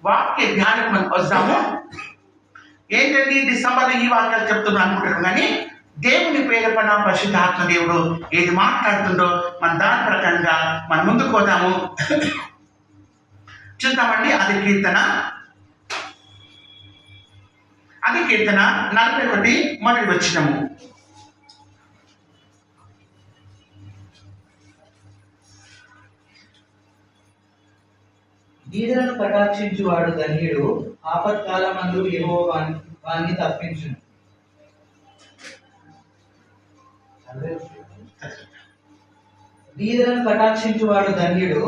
వాక్య ధ్యానం మనం వస్తాము. ఏంటండి డిసెంబర్ ఈ వాక్యాలు చెప్తున్నాను అనుకుంటారు, కానీ దేవుని ప్రేరేపణ పరిశుద్ధాత్మ దేవుడు ఏది మాట్లాడుతుండో మన దాని ప్రకారంగా మనం ముందుకు పోతాము. చూద్దామండి. అది కీర్తన 41 మొదటి వచనము. దీనులను కటాక్షించువాడు ధన్యుడు, ఆపత్కాలమందు యెహోవా వాణ్ణి తప్పించును. దీనులను కటాక్షించువాడు ధన్యుడు,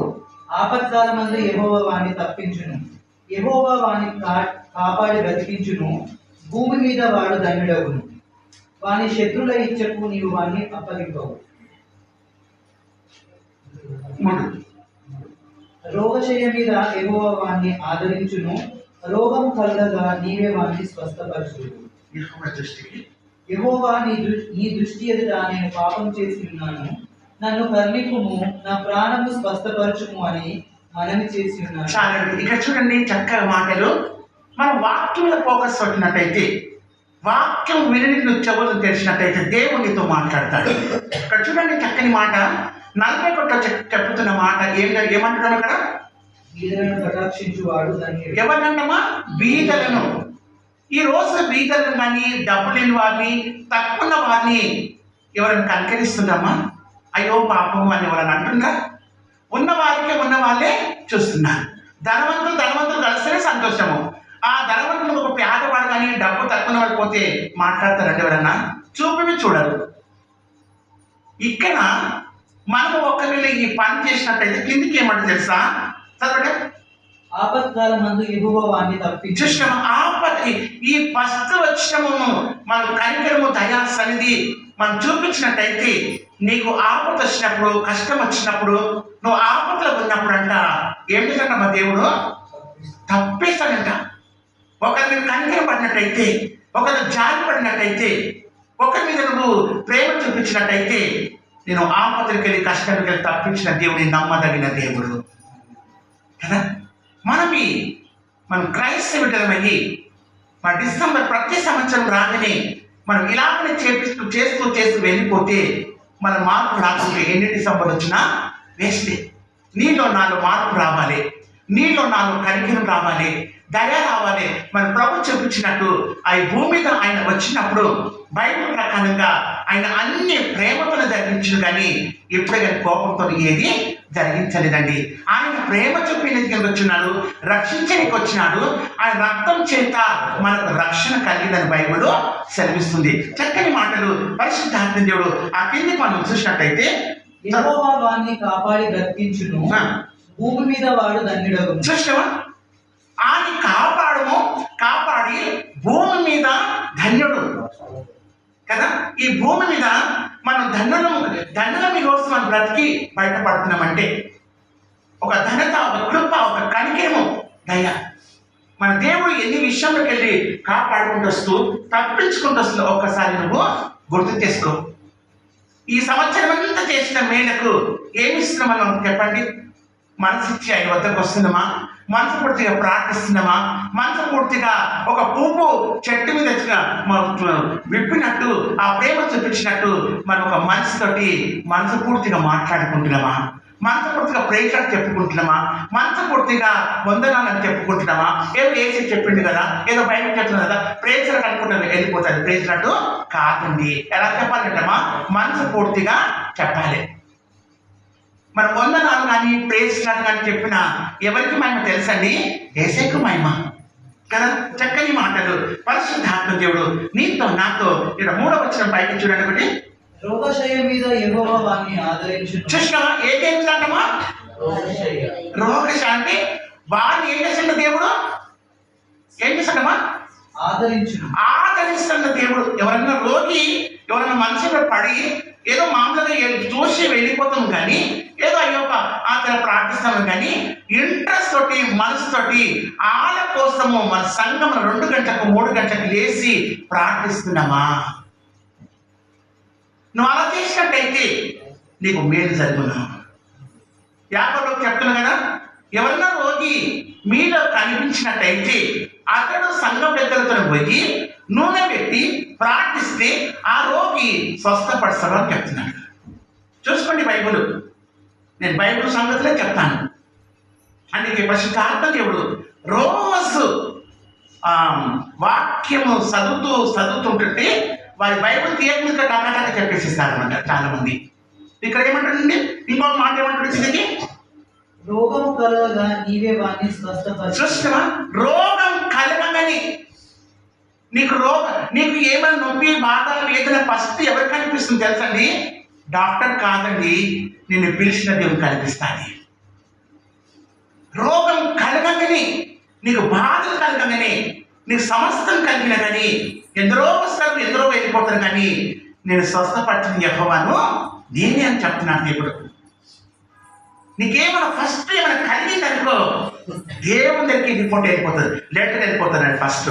ఆపత్కాలమందు యెహోవా వాణ్ణి తప్పించును. యెహోవా వాణ్ణి కాపాడి బ్రతికించును. భూమి మీద వాడు ధన్యుడగును. వాని శత్రుల ఇచ్చకు నీవు వాణ్ణి అప్పగింపవు. రోగశయ మీద యెహోవా వాణ్ణి ఆదరించును. రోగము కలగగా నీవే వాణ్ణి స్వస్థపరచును. యెహోవా నీ దృష్టి ఎదుట నేను పాపం చేసి ఉన్నాను, నన్ను కరుణింపుము, నా ప్రాణము స్వస్థపరచుము అని మనవి చేసి ఉన్నాను. చాలండి. ఇక్కడ చూడండి, చక్కగా మాటలు. మన వాక్యం మీద ఫోకస్ పెట్టినట్టయితే, వాక్యం వినడానికి నువ్వు చెవులు తెరిచినట్టయితే దేవునితో మాట్లాడతాడు. ఇక్కడ చూడండి, చక్కని మాట. 41 చెప్తున్న మాట ఏమంటున్నాను అక్కడ? బీదలను కటాక్షించువాడు ధన్యుడు. ఎవరినమ్మా? బీదలను. ఈ రోజు బీదలను కానీ, డబ్బు లేని వారిని, తక్కువ వారిని ఎవరైనా కనికరిస్తుందమ్మా? అయ్యో పాపం అని ఎవరైనా అంటుందా? ఉన్న వాళ్ళే చూస్తున్నారు. ధనవంతులు కలిస్తేనే సంతోషము. ఆ ధనవంతులు ఒక పేదవాడు కానీ, డబ్బు తక్కువ వాడు పోతే మాట్లాడతారండి ఎవరన్నా? చూపివి చూడరు. ఇక్కడ మనము ఒకవేళ ఈ పని చేసినట్టయితే కిందికి ఏమంటే తెలుసా? చదవండి. ఆపత్కాలమందు యెహోవా వాణ్ణి తప్పించును. ఈ ఫస్ట్ వచ్చినము మనం కనికరము, దయా సన్నిధి మనం చూపించినట్టయితే, నీకు ఆపద వచ్చినప్పుడు, కష్టం వచ్చినప్పుడు, నువ్వు ఆపదలో ఉన్నప్పుడు అంట ఏం చేశాడంట మా దేవుడు? తప్పేస్తాడంట. ఒకరి మీద కనికరం పడినట్టయితే, ఒకరు జాలి పడినట్టయితే, ఒకరి మీద నువ్వు ప్రేమ చూపించినట్టయితే, నేను ఆపదకి వెళ్ళి కష్టానికి వెళ్ళి తప్పించిన దేవుని నమ్మదగిన దేవుడు కదా. మనం క్రైస్తవ బిడ్డలమయ్యి మన డిసెంబర్ ప్రతి సంవత్సరం రాగానే మనం ఇలాగనే చేస్తూ వెళ్ళిపోతే మన మార్పు రాకుంటే ఎన్ని డిసెంబర్ వచ్చినా వేస్టే. నీలో నాలో మార్పు రావాలి, నీలో నాలో కనికరం రావాలి, దయ రావాలి. మన ప్రభు చూపించినట్టు ఆ భూమి మీద ఆయన వచ్చినప్పుడు బైబిల్ ప్రకారంగా ఆయన అన్ని ప్రేమతో జరిగించను, కానీ ఎప్పుడు కానీ కోపంతో ఏది జరిగించలేదండి. ఆయన ప్రేమ చూపించడానికి వచ్చినాడు, రక్షించడానికి వచ్చినాడు. ఆయన రక్తం చేత మనకు రక్షణ కలిగిందని బైబిల్ సెలవిస్తుంది. చక్కని మాటలు పరిశుద్ధాత్మ దేవుడు. ఆ కింది మనం చూసినట్టయితే, యెహోవా వాణ్ణి కాపాడి బ్రతికించును. భూమి మీద వాడు ధన్యుడగును. చూసావా? ఆయన కాపాడి భూమి మీద ధన్యుడు కదా. ఈ భూమి మీద మనం ధన్యుల కోసం మనం బ్రతికి బయటపడుతున్నామంటే ఒక ఘనత, ఒక కృప, ఒక కనికరము, దయ. మన దేవుడు ఎన్ని విషయంలోకి వెళ్ళి కాపాడుకుంటూ వస్తూ తప్పించుకుంటూ వస్తూ ఒక్కసారి నువ్వు గుర్తు చేసుకో. ఈ సంవత్సరం అంతా చేసిన మేలకు ఏమి ఇస్తున్నాం మనం చెప్పండి? మనసు ఇచ్చి ఆయన వద్దకు వస్తున్నామా? మనసు పూర్తిగా ప్రార్థిస్తున్నామా? మనసు పూర్తిగా ఒక పువ్వు చెట్టు మీద విప్పినట్టు, ఆ ప్రేమ చూపించినట్టు మనం ఒక మనసు పూర్తిగా మాట్లాడుకుంటున్నామా? మనసు పూర్తిగా ప్రేక్షకు చెప్పుకుంటున్నామా? మనసు పూర్తిగా వందనాలని చెప్పుకుంటున్నామా? ఏదో ఏసీ చెప్పింది కదా, ఏదో బయట చెప్తుంది కదా, ప్రేక్షకు అనుకుంటున్నా వెళ్ళిపోతుంది. ప్రేక్షనట్టు కాదండి. ఎలా చెప్పాలంటమ్మా? మనసు పూర్తిగా చెప్పాలి. మన వందనాలు కానీ, ప్రేక్షలు కానీ చెప్పిన ఎవరికి మహిమ తెలుసండి? ఏసైకు మహిమ కదా. చక్కని మాటలు. పరిశుద్ధాత్మ దేవుడు నీతో నాతో. ఇక్కడ 3వ వచనం పైకి చూడండి. ఒకటి, రోగశయ మీద యెహోవా వాణ్ణి ఆదరించును. చూసినావా? ఏదేమి అంటమా? రోగశయ అంటే వారిని ఏం చేస్తుండ దేవుడు? ఏం చేస్తాడమ్మా? ఆదరిస్తున్న దేవుడు. ఎవరైనా రోగి, ఎవరైనా మనసులో పడి ఏదో మామూలుగా చూసి వెళ్ళిపోతాం, కానీ ఏదో అయ్యొక్క అతను ప్రార్థిస్తాము, కానీ ఇంట్రెస్ట్ తోటి, మనసుతోటి వాళ్ళ కోసము మన సంఘం 2 గంటలకు 3 గంటలకు లేచి ప్రార్థిస్తున్నామా? నువ్వు అలా చేసినట్టయితే నీకు మేలు జరుగును. యాకోబు చెప్తున్నా కదా, ఎవరన్నా రోగి మీలో కనిపించినట్టయితే అతడు సంఘం పెద్దలతో పోయి నూనె పెట్టి ప్రార్థిస్తే ఆ రోగి స్వస్థపడతాడు అని చెప్తున్నాడు. చూసుకోండి బైబిల్, నేను బైబిల్ సంగతులే చెప్తాను. అందుకే పరిశుద్ధాత్మ దేవుడు రోజు వాక్యము చదువుతుంటే వారి బైబిల్ తీయకుండా టమాటాగా చెప్పేసిస్తారన్నమాట చాలా మంది. ఇక్కడ ఏమంటాడండి, ఇంకొక మాట ఏమంటాడు చిన్నకి, రోగము కలగగా నీవే వాణ్ణి స్వస్థపరచు. చూస్తావా, రోగం కలగగానే నీకు ఏమైనా నొప్పి బాధ వేదన ఫస్ట్ ఎవరు కనిపిస్తుంది తెలుసండి? డాక్టర్ కాదండి, నిన్ను పిలిచిన దేవుడు కనిపిస్తాను. రోగం కలగగానే, నీకు బాధలు కలగగానే, నీకు సమస్తం కలిగిన కానీ ఎందరో వస్తారు ఎందరో వెళ్ళిపోతారు, కానీ నేను స్వస్థపరిచిన యెహోవాను నేనే అని చెప్తున్నాను దేవుడు. నీకేమైనా ఫస్ట్ ఏమైనా కలిగిందనుకో దేవుని దగ్గరికి రిపోర్ట్ వెళ్ళిపోతుంది, లెటర్ వెళ్ళిపోతానండి. ఫస్ట్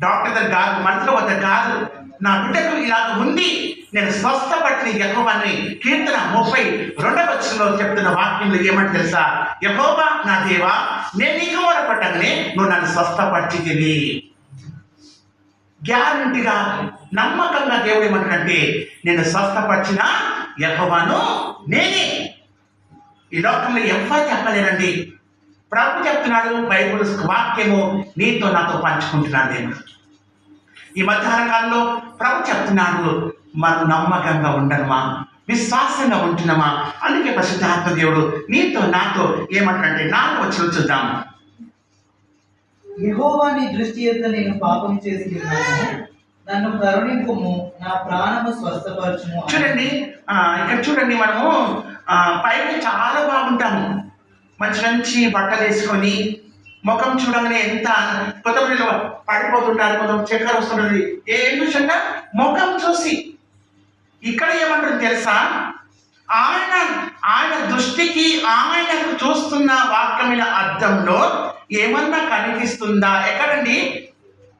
డాక్టర్ దగ్గర కాదు, మనసులో వద్ద కాదు, నా బిడ్డకు ఇలాగ ఉంది, నేను స్వస్థపడిన యెహోవాని. కీర్తన 32 చెప్తున్న వాక్యంలో ఏమంటే తెలుసా, యెహోవా నా దేవా, నేను నీకు మొరపెట్టగానే నువ్వు నన్ను స్వస్థపరిచితివి. గ్యారంటీగా నమ్మకంగా దేవుడు ఏమంటాడంటే, నేను స్వస్థపరిచిన యెహోవాను నేనే. ఈ లోకంలో ఎవరు చెప్పలేరండి, ప్రభు చెప్తున్నాడు. బైబిల్ వాక్యము నీతో నాతో పంచుకుంటున్నాను నేను. ఈ మధ్యాహ్న కాలంలో ప్రభు చెప్తున్నాడు, మనం నమ్మకంగా ఉండనుమా, విశ్వాసంగా ఉంటున్నామా? అందుకే పరిశుద్ధాత్మ దేవుడు నీతో నాతో ఏమంటాడంటే, నాతో వచ్చి చూద్దాం. యెహోవా నీ దృష్టి యొద్ద నేను పాపం చేసి ఉన్నాను, నన్ను కరుణింపుము, నా ప్రాణము స్వస్థపరచుము. చూడండి, ఇక్కడ చూడండి, మనము పైకి చాలా బాగుంటాము, మంచి మంచి బట్టలు వేసుకొని, ముఖం చూడగానే ఎంత కొంతమంది పడిపోతుంటారు, కొంతమంది చక్కెర వస్తుంటుంది. ఏం చూసంటే ముఖం చూసి. ఇక్కడ ఏమంటారు తెలుసా, ఆయన దృష్టికి, ఆయనకు చూస్తున్న వాక్యమైన అర్థంలో ఏమన్నా కనిపిస్తుందా? ఎక్కడండి?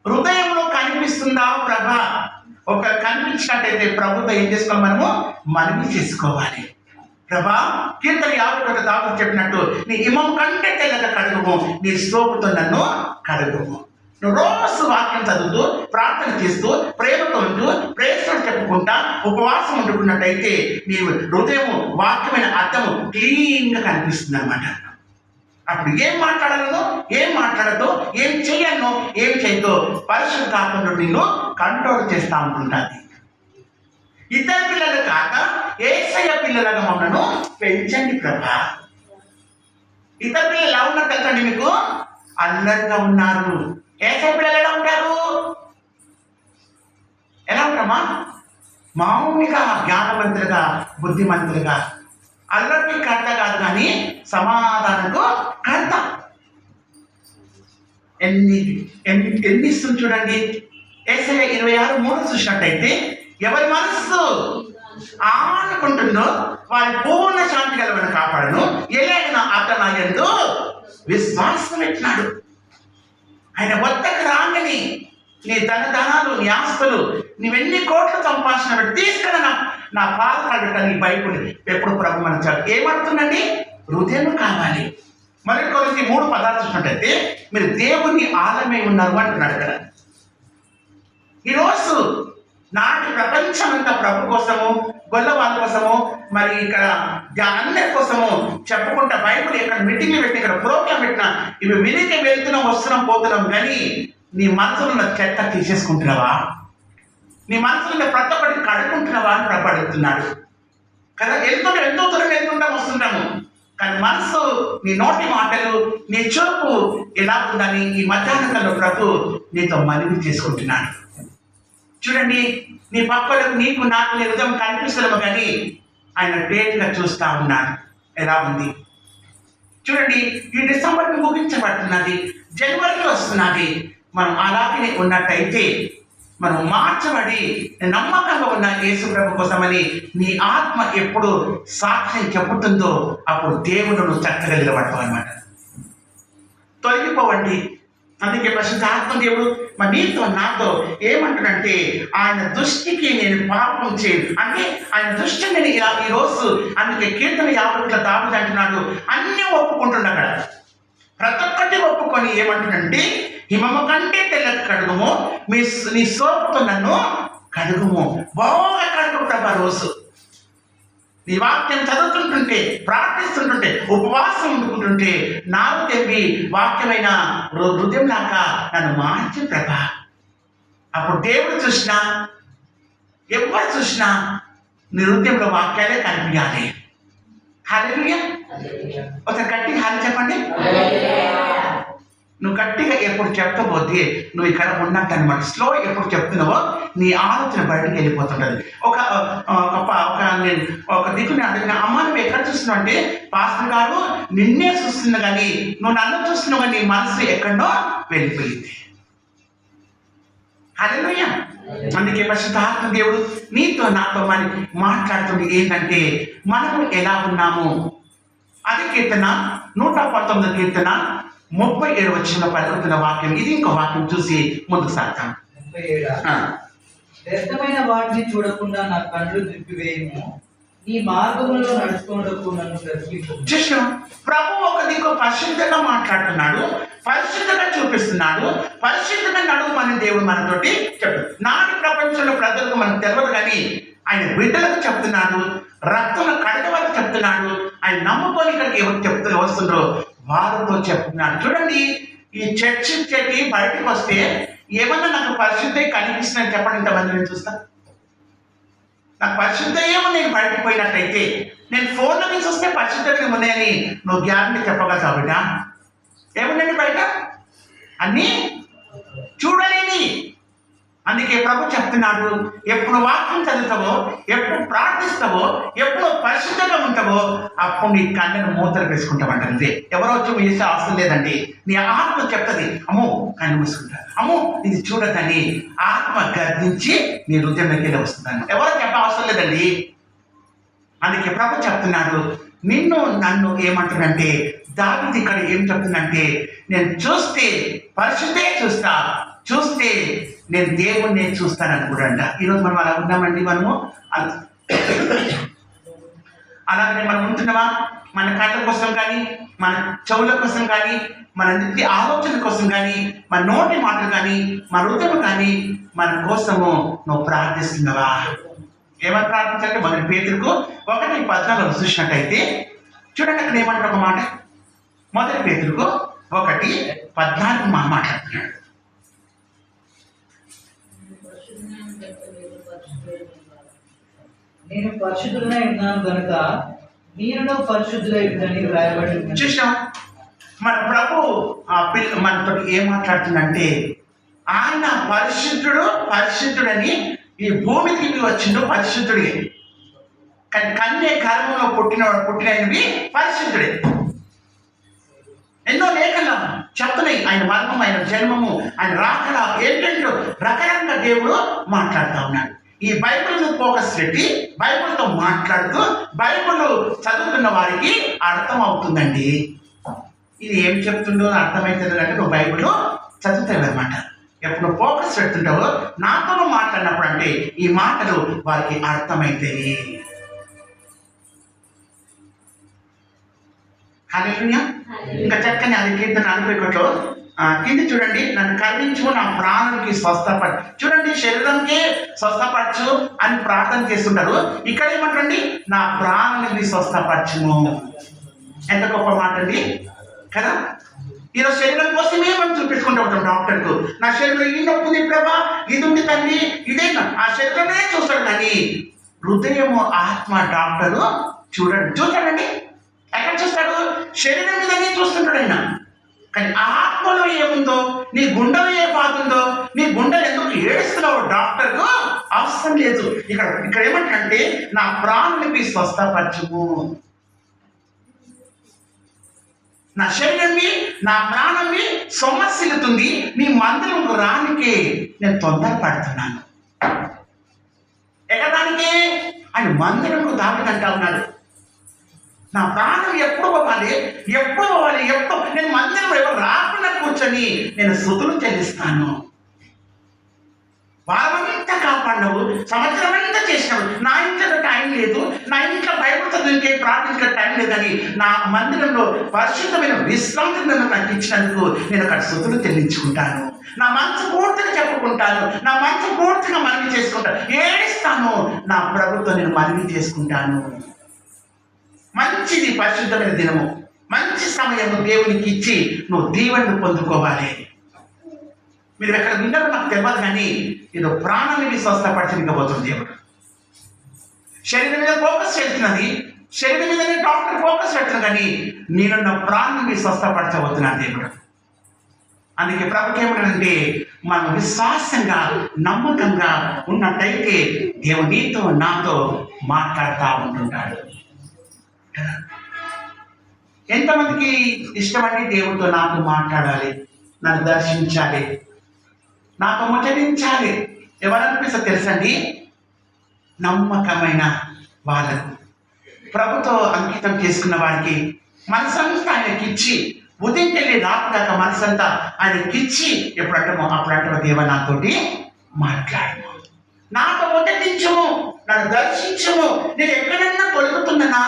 హృదయంలో కనిపిస్తుందా ప్రభా? ఒక కనిపించినట్టయితే ప్రభుతో ఏం చేసుకోవాలి, మనవి చేసుకోవాలి. ప్రభా, కీర్తన 51 దావీదు చెప్పినట్టు, నీ హిమం కంటే తెల్లగా కడుగుము, నీ సోపుతో నన్ను కడుగుము. నువ్వు రోజు వాక్యం చదువుతూ, ప్రార్థన చేస్తూ, ప్రేమతో ఉంటూ, ప్రేమతో చెప్పుకుంటా, ఉపవాసం ఉంటున్నట్టయితే నీ హృదయం వాక్యమైన అర్థము క్లీన్గా కనిపిస్తుంది అన్నమాట. అప్పుడు ఏం మాట్లాడాలనో, ఏం మాట్లాడదో, ఏం చెయ్యాలనో, ఏం చేయదో పరిశుద్ధాత్మ నిన్ను కంట్రోల్ చేస్తూ ఉంటుంటుంది. ఇద్దరు పిల్లలు కాక యేసయ్య పిల్లలుగా మమ్మల్ని పెంచండి ప్రభా. ఇద్దరు పిల్లలు ఎలా ఉన్నారు తెలుసండి మీకు? అల్లరిగా ఉన్నారు. యేసయ్య పిల్లలు ఎలా ఉంటారు? ఎలా ఉంటామా? మామూలుగా జ్ఞానవంతులుగా, బుద్ధిమంతులుగా. అల్లరికి కర్త కాదు కానీ సమాధానకు కర్త. ఎన్ని ఇస్తుంది చూడండి. యేసయ్య 26:3 చూసినట్టయితే, ఎవరి మనస్సు ఆనుకుంటుందో వారి పూర్ణ శాంతి గలవని కాపాడను, ఎలాగైనా అతను నా యందు విశ్వాసం పెట్టినాడు. ఆయన వద్దకు రాగానే నీ ధనాలు, నీ ఆస్తులు, నీవెన్ని కోట్లు సంపాదించిన పెట్టి తీసుకుని నా పాద కడుట నీ బైబిల్ ఎప్పుడు ప్రభు మనం చాలు ఏమంటుందండి? హృదయం కావాలి. మరి కొద్ది 3 చూసినట్టయితే, మీరు దేవుని ఆలయమై ఉన్నారు అంటున్నాడు కదా. ఈరోజు నాటి ప్రపంచం అంతా ప్రభు కోసము, గొల్ల వాళ్ళ కోసము, మరి ఇక్కడ అందరి కోసము చెప్పుకుంటా బైబిల్ ఎక్కడ మీటింగ్లు పెట్టి, ఇక్కడ ప్రోగ్రాం పెట్టినా ఇవి వినికి వెళ్తున్నాం, వస్తున్నాం, పోతున్నాం. కానీ నీ మనసులో ఉన్న చెత్త తీసేసుకుంటున్నావా? నీ మనసులో ఉన్న ప్రతి ఒక్కటి కడుక్కుంటున్నావా అని ప్రభు అడుగుతున్నాడు కదా. ఎంతో దూరం వెళ్తుంటాం, వస్తుంటాము, కానీ మనసు, నీ నోటి మాటలు, నీ చూపు ఎలా ఉందని ఈ మధ్యాహ్నంలో ప్రభు నీతో మనవి చేసుకుంటున్నాడు. చూడండి, నీ పక్కలకు నీకు నాకు నీ హృదయం కనిపిస్తలేము, కానీ ఆయన డేట్గా చూస్తూ ఉన్నాడు ఎలా ఉంది. చూడండి, ఈ డిసెంబర్కి ముగించబడుతున్నది, జనవరికి వస్తున్నది. మనం అలాగే ఉన్నట్టయితే మనం మార్చబడి నమ్మకంగా ఉన్న యేసు ప్రభు కోసమని నీ ఆత్మ ఎప్పుడు సాక్ష్యం చెబుతుందో అప్పుడు దేవుడు చక్కగా నిలబడతావు అన్నమాట. తొలగిపోవండి. అందుకే పరిశుద్ధాత్మ దేవుడు మరి నీతో నాతో ఏమంటాడంటే, ఆయన దృష్టికి నేను పాపం చేయను అంటే ఆయన దృష్టి నేను ఈరోజు. అందుకే కీర్తన 51 దావీదు అంటున్నాడు, అన్నీ ఒప్పుకుంటున్నా అక్కడ. ప్రతి ఒక్కటి ఒప్పుకొని ఏమంటుందంటే హిమము కంటే తెల్ల కడుగుము, నీ సోపుతో నన్ను కడుగుము. బాగా కడుగు ప్రభా. రోజు నీ వాక్యం చదువుతుంటుంటే, ప్రార్థిస్తుంటుంటే, ఉపవాసం ఉండుకుంటుంటే నాకు తెప్పి వాక్యమైన హృదయం లాగా నన్ను మార్చి ప్రభా. అప్పుడు దేవుడు చూసినా, ఎవరు చూసినా నీ హృదయంలో వాక్యాలే కనిపించాలి. హల్లెలూయా. ఒక గట్టిగా హాలి చెప్పండి. నువ్వు గట్టిగా ఎప్పుడు చెప్తాబోతే నువ్వు ఇక్కడ ఉన్నట్టు అనమాట. స్లో ఎప్పుడు చెప్తున్నావో నీ ఆలోచన బయటకు వెళ్ళిపోతుంటుంది. ఒక దిక్కుని అడిగిన, అమ్మ నువ్వు ఎక్కడ చూస్తున్నావు అంటే, పాస్టర్ గారు నిన్నే చూస్తున్నా కానీ నువ్వు నన్ను చూస్తున్నావు కానీ నీ మనసు ఎక్కడో వెళ్ళిపోయింది. హల్లెలూయా. అందుకే పరిశుద్ధాత్మ దేవుడు నీతో నాతో మరి మాట్లాడుతుంది ఏంటంటే, మనము ఎలా ఉన్నాము. అది కీర్తన 119 కీర్తన 37 వచనంలో పలుకుతున్న వాక్యం. ఇది ఇంకో వాక్యం చూసి ముందుకు సాగుతాం. 37 వ్యర్థమైన వాటిని చూడకుండా నా కళ్ళు త్రిప్పివేయము, నీ మార్గంలో నడుచుకుంటూ నన్ను బ్రతికించు. చూసిన ప్రభు ఒక దిక్కు పరిశుద్ధంగా మాట్లాడుతున్నాడు, పరిశుద్ధంగా చూపిస్తున్నాడు, పరిశుద్ధంగా నడుమని దేవుడు మనతోటి చెప్పాడు. నాటి ప్రపంచంలో ప్రజలకు మనకు తెలియదు కానీ ఆయన బిడ్డలకు చెప్తున్నాడు, రక్తంలో కడగ వరకు చెప్తున్నాడు. ఆయన నమ్ముకొని ఇక్కడికి ఎవరు వస్తుండ్రో వారితో చెప్తున్నాడు. చూడండి, ఈ చర్చ్ చెట్టి బయటకు వస్తే ఏమన్నా నాకు పరిశుద్ధి కనిపిస్తుందని చెప్పండి. ఇంతమంది నేను చూస్తా. నాకు పరిశుద్ధ ఏమో నేను బయటకు పోయినట్టయితే, నేను ఫోన్లో నుంచి వస్తే పరిశుద్ధంగా ఉన్నాయని నువ్వు గ్యారంటీ చెప్పగలవు బిడ్డ. ఏముందండి బయట? అన్నీ చూడలేని. అందుకే ప్రభు చెప్తున్నాడు, ఎప్పుడు వాక్యం చదువుతావో, ఎప్పుడు ప్రార్థిస్తావో, ఎప్పుడు పరిశుద్ధంగా ఉంటావో అప్పుడు నీ కళ్ళను మూతలు వేసుకుంటామంటే ఎవరో వచ్చి వేసే అవసరం లేదండి. నీ ఆత్మ చెప్తుంది, అమ్మో కళ్ళు మూసుకుంటా, అమ్మో ఇది చూడదని ఆత్మ గర్దించి నీ హృదయంలోకి వస్తుందని ఎవరో చెప్ప అవసరం లేదండి. అందుకే ప్రభు చెప్తున్నాడు, నిన్ను నన్ను ఏమంటుందంటే, దావీదు ఇక్కడ ఏం చెప్తుందంటే, నేను చూస్తే పరిశుద్ధే చూస్తా, చూస్తే నేను దేవుణ్ణి చూస్తాను అనుకుంటా. ఈరోజు మనం అలా ఉన్నామండి. మనము అలాగనే మనం ఉంటున్నామా? మన కళ్ళ కోసం కానీ, మన చెవుల కోసం కానీ, మన నిత్య ఆలోచన కోసం కానీ, మన నోటి మాటలు కానీ, మన హృదయం కానీ మన కోసము నువ్వు ప్రార్థిస్తున్నావా? ఏమని ప్రార్థించాలంటే, మొదటి పేతురుకు 1:14 చూసినట్టయితే చూడండి, అక్కడ ఏమంటారు ఒక మాట. మొదటి పేతురుకు 1:14 మాట్లాడుతున్నాడు. నేను పరిశుద్ధులై ఉన్నాను కనుక మీరును పరిశుద్ధులై ఉందని రాయబడి ఉంది. చూసాం, మన ప్రభు మనతో ఏం మాట్లాడుతుందంటే, ఆయన పరిశుద్ధుడని ఈ భూమికి వచ్చిండు పరిశుద్ధుడే. కానీ కన్య గర్భంలో పుట్టినవి పరిశుద్ధుడే. ఎన్నో లేఖలు చెప్తున్నాయి ఆయన మర్మం, ఆయన జన్మము, ఆయన రాకడ ఏంటంటూ రకరకాల దేవుడు మాట్లాడుతూ ఉన్నాడు. ఈ బైబిల్ ఫోకస్ పెట్టి బైబిల్తో మాట్లాడుతూ బైబిల్ చదువుతున్న వారికి అర్థం అవుతుందండి. ఇది ఏం చెప్తుండో అర్థమవుతుంది అంటే నువ్వు బైబిల్ చదువుతావు అనమాట. ఎప్పుడు ఫోకస్ పెడుతుంటావో నాతో మాట్లాడినప్పుడు అంటే ఈ మాటలు వారికి అర్థమవుతాయి. హల్లెలూయా. ఇంకా చక్కని అది కీర్తన 41లో కింది చూడండి, నన్ను కరుణించు, నా ప్రాణానికి స్వస్థపరచు. చూడండి, శరీరంకి స్వస్థపరచు అని ప్రార్థన చేస్తుంటారు. ఇక్కడ ఏమంటండి, నా ప్రాణానికి స్వస్థపరచుము. ఎంత గొప్ప మాట అండి కదా. ఈరోజు శరీరం కోసం ఏమని చూపించుకుంటూ ఉంటాం డాక్టర్కు. నా శరీరం ఈ నొప్పి ఉంది ప్రభా, ఇది ఉంది తల్లి, ఇదే ఆ శరీరమే చూస్తాడు. కానీ హృదయము ఆత్మ డాక్టరు చూస్తాడండి. ఎక్కడ చూస్తాడు? శరీరం మీదనే చూస్తుంటాడు ఆయన. కానీ ఆత్మలో ఏముందో, నీ గుండెలో ఏ బాధ ఉందో, నీ గుండెలు ఎందుకు ఏడుస్తున్నావు డాక్టర్కు అవసరం లేదు. ఇక్కడ ఏమంటే, నా ప్రాణానికి స్వస్థపరచుము. నా శరీరంని, నా ప్రాణంని సమస్యలుతుంది, నీ మందిరం రానికే నేను తొందరపడుతున్నాను. ఎక్కడానికి? ఆయన మందిరంకు దాటిదంటా ఉన్నాడు. నా ప్రాణం ఎప్పుడు పోవాలి, నేను మందిరం ఎవరు రాకుండా కూర్చొని నేను స్తుతులు చెల్లిస్తాను. వారమంతా కాపాడు కాపాడినవు, సంవత్సరం అంతా చేసినావు. నా ఇంట్లో టైం లేదు, నా ఇంట్లో బైబిల్ చదివించే ప్రార్థించే టైం లేదని నా మందిరంలో పరిశుద్ధమైన విశ్రాంతిని నాకు ఇచ్చినందుకు నేను అక్కడ స్తుతులు చెల్లించుకుంటాను. నా మనసు పూర్తిగా చెప్పుకుంటాను, నా మనసు పూర్తిగా మనవి చేసుకుంటాను, ఏడిస్తాను. నా ప్రభుత్వం నేను మనవి చేసుకుంటాను. మంచిది పరిశుద్ధమైన దినము, మంచి సమయము దేవునికి ఇచ్చి నువ్వు దీవెనను పొందుకోవాలి. మీరు ఎక్కడ విన్నారో నాకు తెలియదు, కానీ ఇది ప్రాణాన్ని స్వస్థపరచకపోతుంది దేవుడు. శరీరం మీద ఫోకస్ చేస్తున్నది, శరీరం మీదనే డాక్టర్ ఫోకస్ పెడుతుంది, కానీ నేను నా ప్రాణాన్ని స్వస్థపరచబోతున్నాను దేవుడు. అందుకే ప్రభుకి ఏమంటే మనం విశ్వాసంగా నమ్మకంగా ఉన్నట్టయితే దేవుడు నీతో నాతో మాట్లాడుతూ ఉంటుంటాడు. ఎంతమందికి ఇష్టమండి దేవుడితో నాతో మాట్లాడాలి, నన్ను దర్శించాలి, నాతో ముచ్చటించాలి? ఎవరనిపిస్తే తెలుసండి, నమ్మకమైన వాళ్ళకు, ప్రభుతో అంకితం చేసుకున్న వారికి మనసంతా ఆయనకిచ్చి, ఉదయం వెళ్ళి రాత్రి మనసంతా ఆయనకిచ్చి ఎప్పుడంటామో అప్పుడంటామో దేవ నాతోటి మాట్లాడము, నాతో ముచ్చటించము, నన్ను దర్శించము. నేను ఎక్కడన్నా తొలుగుతున్నానా?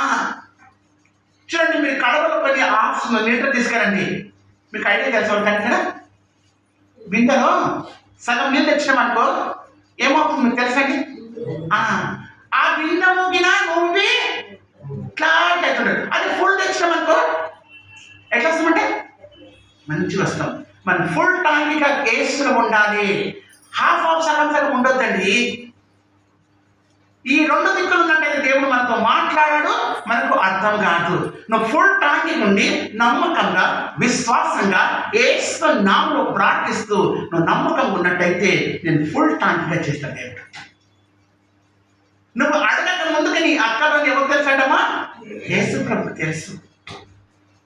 చూడండి, మీరు కడవలో కొన్ని నీటర్ తీసుకురండి. మీకు ఐడియా తెలుసు కానీ ఇక్కడ బిందెలో సగం నీళ్ళు తెచ్చినామనుకో ఏమవుతుంది మీకు తెలుసండి? ఆ బిందె మూగినా నువ్వు క్లాట్ అవుతుండదు. అది ఫుల్ తెచ్చినామనుకో ఎట్లా వస్తామంటే మంచిగా వస్తాం. మనం ఫుల్ టాంకీగా కేసులు ఉండాలి, హాఫ్ సగం ఉండొద్దండి. ఈ రెండు దిక్కులు ఉన్నట్టయితే దేవుడు మనతో మాట్లాడాడు, మనకు అర్థం కాదు. నువ్వు ఫుల్ టాంకీ నుండి నమ్మకంగా విశ్వాసంగా యేసు నామములో ప్రార్థిస్తూ నువ్వు నమ్మకంగా ఉన్నట్టయితే నేను ఫుల్ టాంకీగా చేస్తాను దేవుడు. నువ్వు అడగక ముందుగా నీ అక్కలని ఎవరు తెలుసంటమా? యేసు ప్రభు తెలుసు.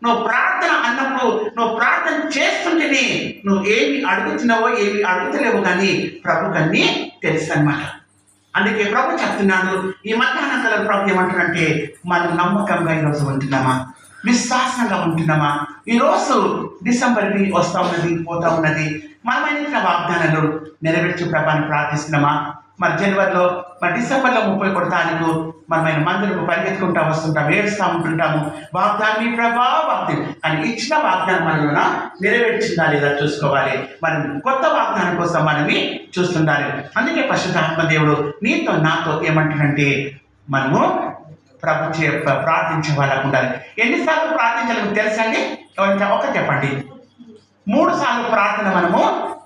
నువ్వు ప్రార్థన అన్నప్పుడు నువ్వు ప్రార్థన చేస్తుంటేనే నువ్వు ఏమి అడుగుతున్నావో ఏమి అడుగుతలేవో కానీ ప్రభుకు అన్నీ తెలుసు అన్నమాట. అందుకే ప్రభు చెప్తున్నాడు, ఈ మధ్యాహ్నం కాలం ప్రభు ఏమంటాడంటే మనం నమ్మకంగా ఈరోజు ఉంటున్నామా, విశ్వాసంగా ఉంటున్నామా? ఈరోజు డిసెంబర్కి వస్తూ ఉన్నది, పోతా ఉన్నది. మనమైన వాగ్దానాలు నెరవేర్చే ప్రభాన్ని ప్రార్థిస్తున్నామా? మరి జనవరిలో మరి డిసెంబర్లో 30 తారీఖు మనమైన మందులకు పరిగెత్తుకుంటా వస్తుంటాం, ఏడుస్తూ ఉంటుంటాము, వాగ్దాన్ని ప్రభా వాగ్దానం అని ఇచ్చిన వాగ్దానం మనలో నెరవేర్చిందా లేదా చూసుకోవాలి. మనం కొత్త వాగ్దానం కోసం మనవి చూస్తుండాలి. అందుకే పరిశుద్ధాత్మ దేవుడు నీతో నాతో ఏమంటాడంటే మనము ప్రభు ప్రార్థించే వాళ్ళకు ఉండాలి. ఎన్నిసార్లు ప్రార్థించాలని తెలుసండి? ఎవరైనా ఒక చెప్పండి. 3 సార్లు ప్రార్థన మనము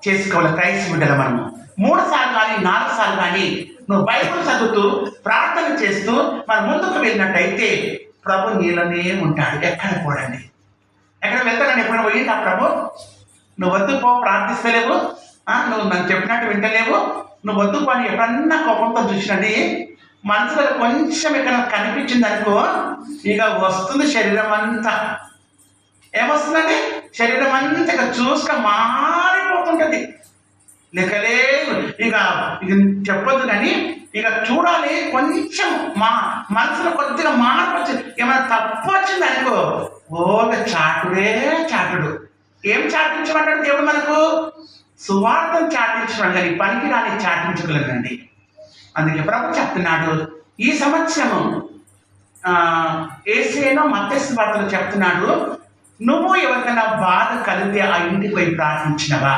చేసుకోవాలి. క్రైస్తవ బిడ్డల మనము 3 సార్లు కానీ 4 సార్లు కానీ నువ్వు బైబిల్ చదువుతూ ప్రార్థన చేస్తూ మన ముందుకు వెళ్ళినట్టయితే ప్రభు నీలోనే ఉంటాడు. ఎక్కడ పోడండి, ఎక్కడ వెళ్తానని ఎప్పుడైనా పోయింది ఆ ప్రభు? నువ్వు వద్దు పో ప్రార్థిస్తలేవు, నువ్వు నన్ను చెప్పినట్టు వింటలేవు, నువ్వు వద్దు పని ఎప్పుడన్నా కోపంతో చూసినది మనసులో కొంచెం ఎక్కడ కనిపించింది అనుకో, ఇక వస్తుంది శరీరం అంతా. ఏమొస్తుందండి? శరీరం అంతా ఇక చూసుక మారిపోతుంటుంది. లెక్కలేదు ఇక చెప్పొద్దు, కానీ ఇక చూడాలి. కొంచెం మనసులో కొద్దిగా మార్పు వచ్చింది, ఏమైనా తప్పు వచ్చింది అనుకో, చాటుడే చాటుడు. ఏం చాటించమంటాడు దేవుడు మనకు? సువార్తం చాటించడం, కానీ పనికి రాని చాటించగలనండి. అందుకే ప్రభు చెప్తున్నాడు, ఈ సంవత్సరము యేసేనో మత్తయి వార్తలో చెప్తున్నాడు, నువ్వు ఎవరికైనా బాధ కలిగితే ఆ ఇంటికి పోయి ప్రార్థించినవా?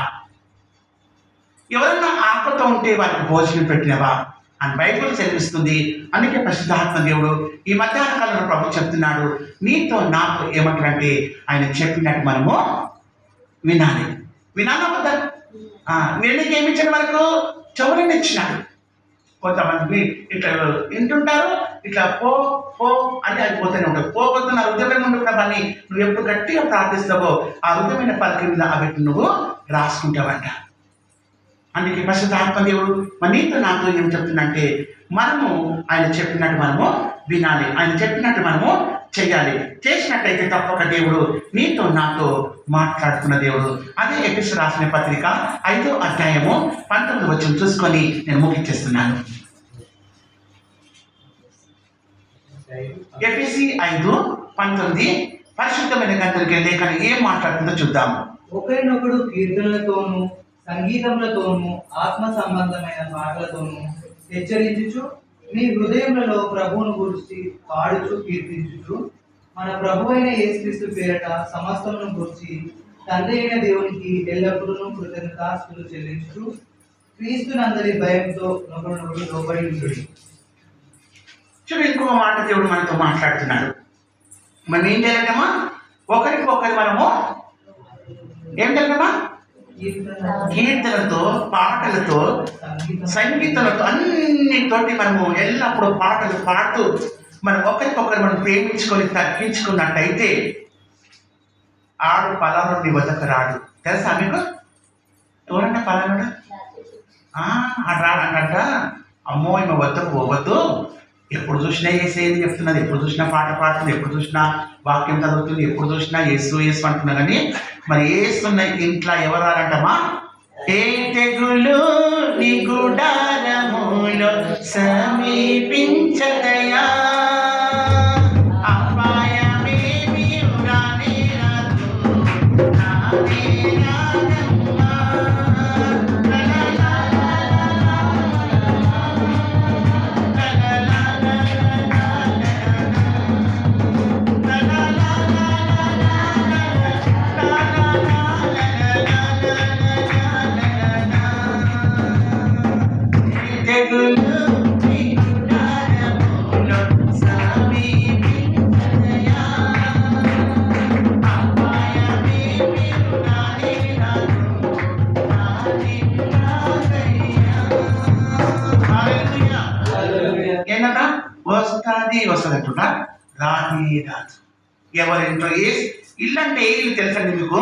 ఎవరన్నా ఆపతో ఉంటే వారికి భోజనం పెట్టినవా అని బైబిల్ చదివిస్తుంది. అందుకే పరిశుద్ధాత్మ దేవుడు ఈ మధ్యాహ్న కాలంలో ప్రభు చెప్తున్నాడు, నీతో నాతో ఏమంటాడంటే ఆయన చెప్పినట్టు మనము వినాలి. వినాలవద్దా? వీళ్ళకి ఏమి ఇచ్చాడు? మనకు చెవులను ఇచ్చినాడు. కొంతమంది ఇట్లా వింటుంటారు, ఇట్లా పో పో అని అయిపోతూనే ఉంటారు. పోవద్దు నా హృదయమైన ఉండే ప్రభాన్ని నువ్వు ఎప్పుడు గట్టిగా ప్రార్థిస్తావో ఆ హృదయమైన పలికి మీద ఆ పెట్టి నువ్వు రాసుకుంటావంట. అందుకే పరిశుద్ధాత్మ దేవుడు మరి నీతో నాతో ఏం చెప్తుందంటే మనము ఆయన చెప్పినట్టు మనము వినాలి, ఆయన చెప్పినట్టు మనము చేయాలి. చేసినట్టయితే తప్పక దేవుడు నీతో నాతో మాట్లాడుతున్న దేవుడు. అదే ఎఫెసీయులకు రాసిన పత్రిక 5వ అధ్యాయము 19వ వచనం చూసుకొని నేను ముగించేస్తున్నాను. ఎఫెసీయులు 5:19 పరిశుద్ధమైన గ్రంథానికి లేఖనం ఏం మాట్లాడుతుందో చూద్దాము. ఒకరినొకడు కీర్తనలతోనూ సంగీతములతోనూ ఆత్మ సంబంధమైన పాటలతోనూ హెచ్చరించుచు మీ హృదయములలో ప్రభువును గురించి పాడుచు కీర్తించుచు మన ప్రభు అయిన యేసుక్రీస్తు పేరట సమస్తమును గురించి తండ్రి అయిన దేవునికి ఎల్లప్పుడూ కృతజ్ఞతాస్తులు చెల్లించుచు క్రీస్తునందరి భయంతో నొకరు లోబడి ఉంటుంది. చూడు, ఇంకొక మాట దేవుడు మనతో మాట్లాడుతున్నాడు. మనం ఏం చేయాలంటమ్మా? ఒకరికొకరు మనము ఏం చేయాలమ్మా? కీర్తనలతో, పాటలతో, సంగీతాలతో అన్నితోటి మనము ఎల్లప్పుడూ పాటలు పాడుతూ మనం ఒకరికొకరు మనం ప్రేమించుకొని తగ్గించుకున్నట్టయితే ఆడు పలానుడి వద్దకు రాడు. తెలుసా మీకు? ఎవరంటే పలానుడు ఆడు రాడంట. అమ్మో ఈమె వద్దకు పోవద్దు, ఎప్పుడు చూసినా ఏసేది చెప్తున్నది, ఎప్పుడు చూసినా పాట పాడుతుంది, ఎప్పుడు చూసినా వాక్యం చదువుతుంది, ఎప్పుడు చూసినా యేసు యేసు అంటున్నా. కానీ మరి ఏసున్న ఇంట్లో ఎవరు రారంటమా? ఏ తెగులు నీ గుడారములో సమీపించదయా, అపాయమేమీ రానే రాదు, రానే రాదమ్మా. ఏంటంట? వస్తుందంటున్నా, రాని రాదు. ఎవరింట్లో ఇల్లు అంటే ఇల్లు తెలుసండి మీకు?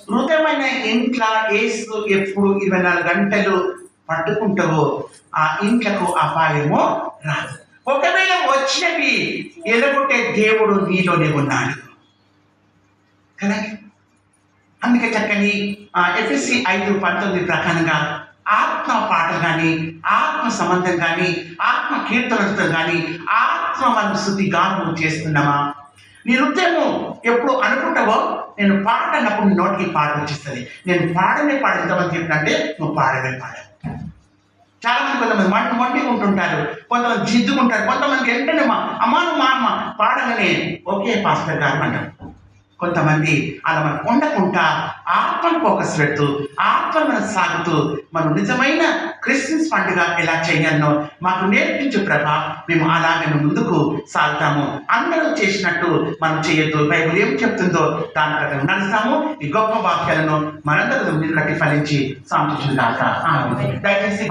హృదయమైన ఇంట్లో ఏసు ఎప్పుడు 24 గంటలు పట్టుకుంటావో ఆ ఇంట్లకు అపాయము రాదు. ఒకవేళ వచ్చినవి ఎలగొట్టే దేవుడు నీలోనే ఉన్నాడు కదా. అందుకే చక్కని ఎఫ్ఎస్సి 5:19 ప్రకారంగా ఆత్మ పాటలు కానీ, ఆత్మ సంబంధం కానీ, ఆత్మ కీర్తనలతో కానీ ఆత్మ మనం శుద్ధి గానం చేస్తున్నామా? నీ హృదయము ఎప్పుడు అనుకుంటావో నేను పాట అన్నప్పుడు నీ నోటికి పాట వచ్చేస్తుంది. నేను పాడనే పాడ ఎంతమంది చెప్పినంటే నువ్వు పాడమే పాడ. చాలా మంది కొంతమంది మొండి ఉంటుంటారు, కొంతమంది జిద్దుకుంటారు, కొంతమంది వెంటనే అమ్మా నువ్వు మా అమ్మ పాడగానే ఓకే పాస్టర్ గారు అంటారు. కొంతమంది అలా మనం ఉండకుండా ఆత్మను ఫోకస్ పెడుతూ ఆత్మను మనం సాగుతూ మనం నిజమైన క్రిస్మస్ పండుగ ఎలా చేయాలనో మాకు నేర్పించు ప్రభా. మేము అలాగే ముందుకు సాగుతాము. అందరూ చేసినట్టు మనం చేయొద్దు. బైబిల్ ఏం చెప్తుందో దాని ప్రకారం నడుస్తాము. ఈ గొప్ప వాక్యాలను మనందరూ మీరు కట్టి ఫలించి సాంపించుగాక. దయచేసి